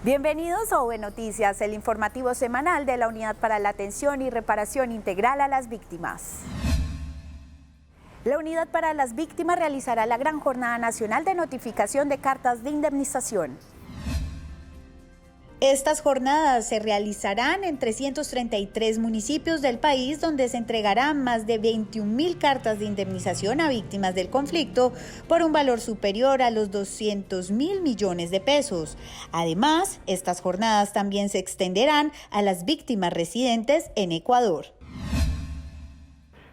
Bienvenidos a OV Noticias, el informativo semanal de la Unidad para la Atención y Reparación Integral a las Víctimas. La Unidad para las Víctimas realizará la gran jornada nacional de notificación de cartas de indemnización. Estas jornadas se realizarán en 333 municipios del país, donde se entregarán más de 21.000 cartas de indemnización a víctimas del conflicto por un valor superior a los 200.000 millones de pesos. Además, estas jornadas también se extenderán a las víctimas residentes en Ecuador.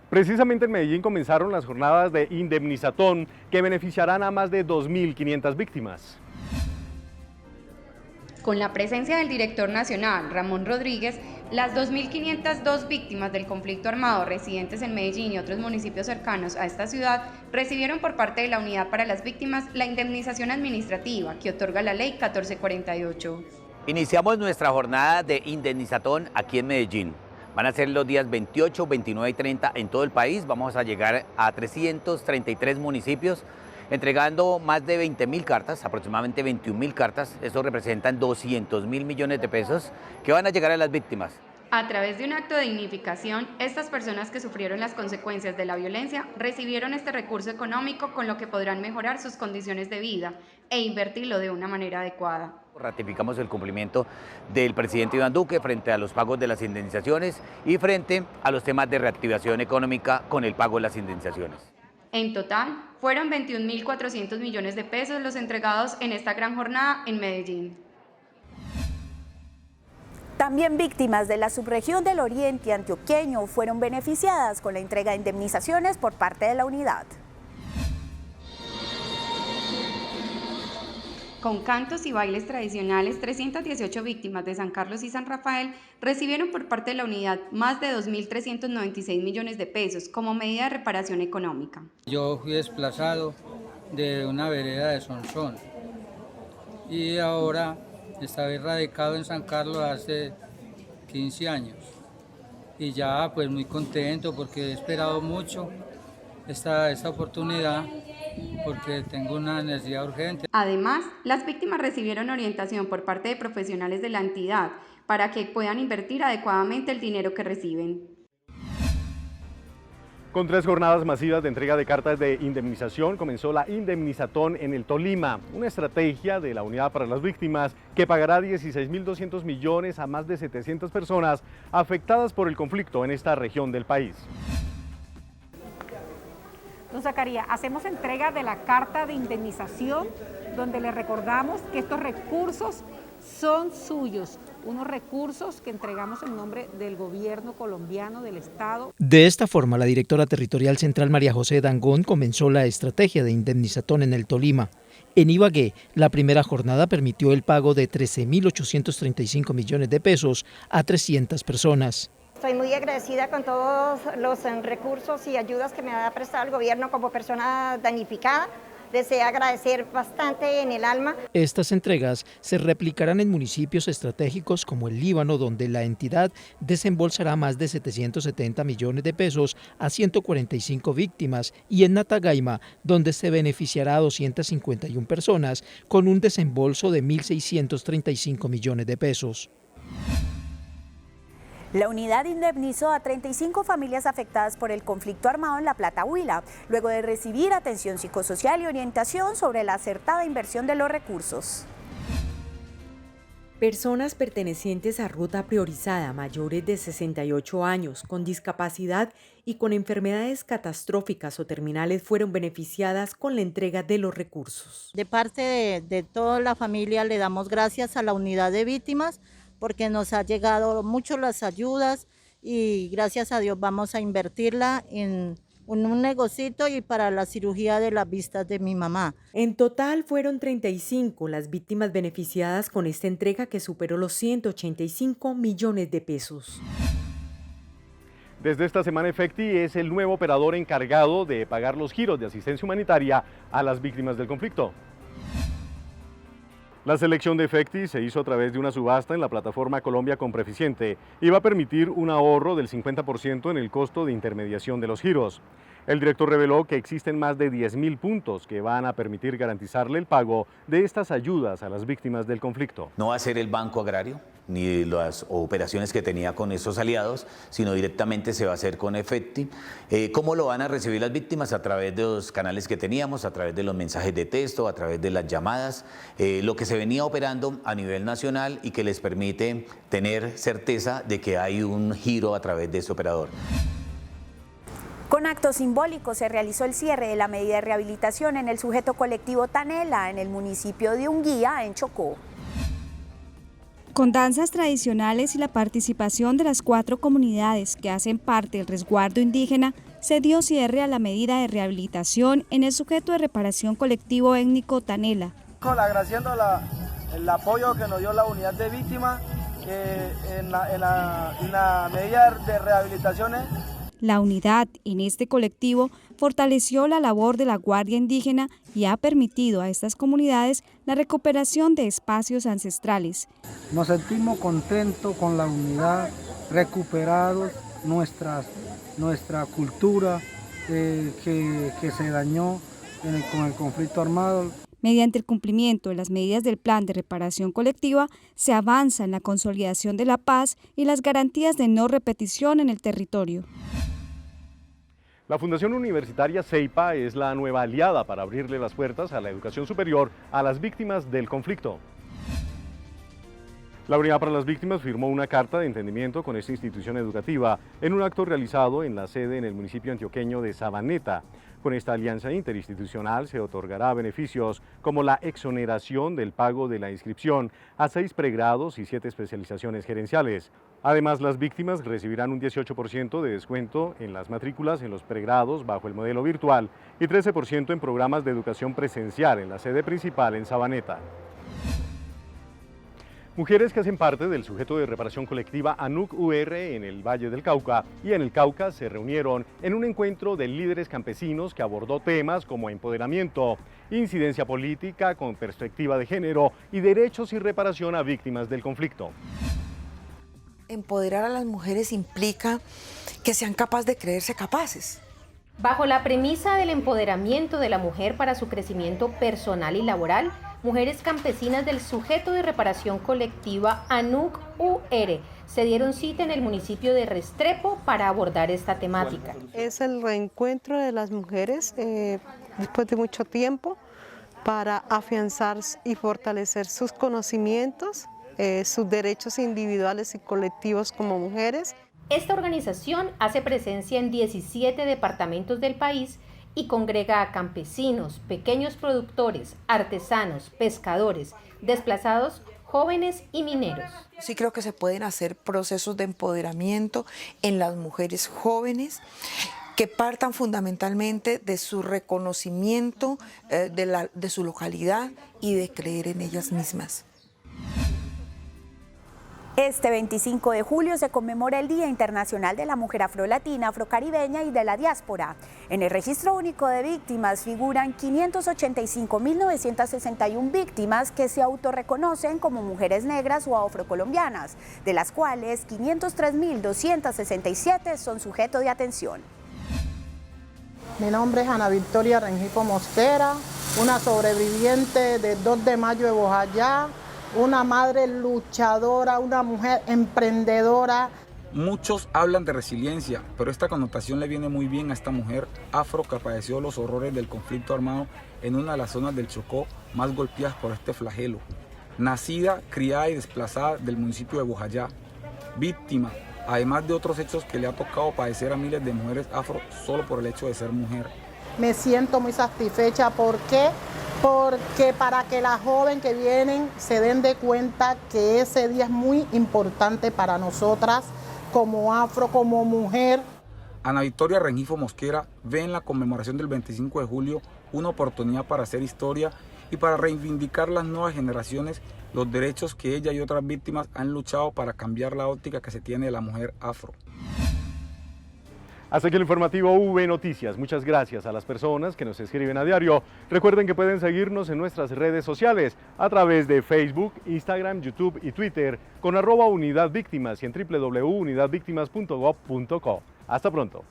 Precisamente en Medellín comenzaron las jornadas de indemnizatón que beneficiarán a más de 2.500 víctimas. Con la presencia del director nacional, Ramón Rodríguez, las 2.502 víctimas del conflicto armado residentes en Medellín y otros municipios cercanos a esta ciudad recibieron por parte de la Unidad para las Víctimas la indemnización administrativa que otorga la Ley 1448. Iniciamos nuestra jornada de indemnizatón aquí en Medellín. Van a ser los días 28, 29 y 30 en todo el país. Vamos a llegar a 333 municipios, entregando más de 20.000 cartas, aproximadamente 21.000 cartas. Eso representan 200.000 millones de pesos que van a llegar a las víctimas. A través de un acto de dignificación, estas personas que sufrieron las consecuencias de la violencia recibieron este recurso económico con lo que podrán mejorar sus condiciones de vida e invertirlo de una manera adecuada. Ratificamos el cumplimiento del presidente Iván Duque frente a los pagos de las indemnizaciones y frente a los temas de reactivación económica con el pago de las indemnizaciones. En total, fueron 21.400 millones de pesos los entregados en esta gran jornada en Medellín. También víctimas de la subregión del Oriente Antioqueño fueron beneficiadas con la entrega de indemnizaciones por parte de la unidad. Con cantos y bailes tradicionales, 318 víctimas de San Carlos y San Rafael recibieron por parte de la unidad más de 2.396 millones de pesos como medida de reparación económica. Yo fui desplazado de una vereda de Sonsón y ahora estaba radicado en San Carlos hace 15 años y ya pues muy contento porque he esperado mucho esta oportunidad porque tengo una necesidad urgente. Además, las víctimas recibieron orientación por parte de profesionales de la entidad para que puedan invertir adecuadamente el dinero que reciben. Con 3 jornadas masivas de entrega de cartas de indemnización, comenzó la indemnizatón en el Tolima, una estrategia de la Unidad para las Víctimas que pagará 16.200 millones a más de 700 personas afectadas por el conflicto en esta región del país. Don Zacarías, hacemos entrega de la carta de indemnización donde le recordamos que estos recursos son suyos, unos recursos que entregamos en nombre del gobierno colombiano, del Estado. De esta forma, la directora territorial central María José Dangond comenzó la estrategia de indemnizatón en el Tolima. En Ibagué, la primera jornada permitió el pago de 13.835 millones de pesos a 300 personas. Estoy muy agradecida con todos los recursos y ayudas que me ha prestado el gobierno como persona damnificada. Deseo agradecer bastante en el alma. Estas entregas se replicarán en municipios estratégicos como el Líbano, donde la entidad desembolsará más de 770 millones de pesos a 145 víctimas, y en Natagaima, donde se beneficiará a 251 personas con un desembolso de 1.635 millones de pesos. La unidad indemnizó a 35 familias afectadas por el conflicto armado en La Plata, Huila, luego de recibir atención psicosocial y orientación sobre la acertada inversión de los recursos. Personas pertenecientes a ruta priorizada, mayores de 68 años, con discapacidad y con enfermedades catastróficas o terminales fueron beneficiadas con la entrega de los recursos. De parte de toda la familia le damos gracias a la unidad de víctimas porque nos ha llegado mucho las ayudas y gracias a Dios vamos a invertirla en un negocito y para la cirugía de las vistas de mi mamá. En total fueron 35 las víctimas beneficiadas con esta entrega que superó los 185 millones de pesos. Desde esta semana, Efecti es el nuevo operador encargado de pagar los giros de asistencia humanitaria a las víctimas del conflicto. La selección de Efecti se hizo a través de una subasta en la plataforma Colombia Compreficiente y va a permitir un ahorro del 50% en el costo de intermediación de los giros. El director reveló que existen más de 10.000 puntos que van a permitir garantizarle el pago de estas ayudas a las víctimas del conflicto. No va a ser el Banco Agrario ni las operaciones que tenía con esos aliados, sino directamente se va a hacer con Efecti. ¿Cómo lo van a recibir las víctimas? A través de los canales que teníamos, a través de los mensajes de texto, a través de las llamadas, lo que se venía operando a nivel nacional y que les permite tener certeza de que hay un giro a través de ese operador. Con actos simbólicos se realizó el cierre de la medida de rehabilitación en el sujeto colectivo Tanela, en el municipio de Unguía, en Chocó. Con danzas tradicionales y la participación de las 4 comunidades que hacen parte del resguardo indígena, se dio cierre a la medida de rehabilitación en el sujeto de reparación colectivo étnico Tanela. Agradeciendo el apoyo que nos dio la unidad de víctimas en la medida de rehabilitaciones. La unidad en este colectivo fortaleció la labor de la Guardia Indígena y ha permitido a estas comunidades la recuperación de espacios ancestrales. Nos sentimos contentos con la unidad, recuperados nuestra cultura que se dañó con el conflicto armado. Mediante el cumplimiento de las medidas del Plan de Reparación Colectiva, se avanza en la consolidación de la paz y las garantías de no repetición en el territorio. La Fundación Universitaria CEIPA es la nueva aliada para abrirle las puertas a la educación superior a las víctimas del conflicto. La Unidad para las Víctimas firmó una carta de entendimiento con esta institución educativa en un acto realizado en la sede en el municipio antioqueño de Sabaneta. Con esta alianza interinstitucional se otorgará beneficios como la exoneración del pago de la inscripción a 6 pregrados y 7 especializaciones gerenciales. Además, las víctimas recibirán un 18% de descuento en las matrículas en los pregrados bajo el modelo virtual y 13% en programas de educación presencial en la sede principal en Sabaneta. Mujeres que hacen parte del sujeto de reparación colectiva ANUC-UR en el Valle del Cauca y en el Cauca se reunieron en un encuentro de líderes campesinos que abordó temas como empoderamiento, incidencia política con perspectiva de género y derechos y reparación a víctimas del conflicto. Empoderar a las mujeres implica que sean capaces de creerse capaces. Bajo la premisa del empoderamiento de la mujer para su crecimiento personal y laboral, mujeres campesinas del sujeto de reparación colectiva ANUC-UR se dieron cita en el municipio de Restrepo para abordar esta temática. Es el reencuentro de las mujeres después de mucho tiempo para afianzar y fortalecer sus conocimientos, sus derechos individuales y colectivos como mujeres. Esta organización hace presencia en 17 departamentos del país y congrega a campesinos, pequeños productores, artesanos, pescadores, desplazados, jóvenes y mineros. Sí creo que se pueden hacer procesos de empoderamiento en las mujeres jóvenes que partan fundamentalmente de su reconocimiento de su localidad y de creer en ellas mismas. Este 25 de julio se conmemora el Día Internacional de la Mujer Afrolatina, Afrocaribeña y de la Diáspora. En el Registro Único de Víctimas figuran 585.961 víctimas que se autorreconocen como mujeres negras o afrocolombianas, de las cuales 503.267 son sujeto de atención. Mi nombre es Ana Victoria Rengifo Mosquera, una sobreviviente del 2 de mayo de Bojayá, una madre luchadora, una mujer emprendedora. Muchos hablan de resiliencia, pero esta connotación le viene muy bien a esta mujer afro que padeció los horrores del conflicto armado en una de las zonas del Chocó más golpeadas por este flagelo. Nacida, criada y desplazada del municipio de Bojayá, víctima, además de otros hechos que le ha tocado padecer a miles de mujeres afro solo por el hecho de ser mujer. Me siento muy satisfecha, ¿por qué? Porque para que las jóvenes que vienen se den de cuenta que ese día es muy importante para nosotras como afro, como mujer. Ana Victoria Rengifo Mosquera ve en la conmemoración del 25 de julio una oportunidad para hacer historia y para reivindicar las nuevas generaciones los derechos que ella y otras víctimas han luchado para cambiar la óptica que se tiene de la mujer afro. Hasta aquí el informativo V Noticias. Muchas gracias a las personas que nos escriben a diario. Recuerden que pueden seguirnos en nuestras redes sociales a través de Facebook, Instagram, YouTube y Twitter con @UnidadVíctimas y en www.unidadvictimas.gov.co. Hasta pronto.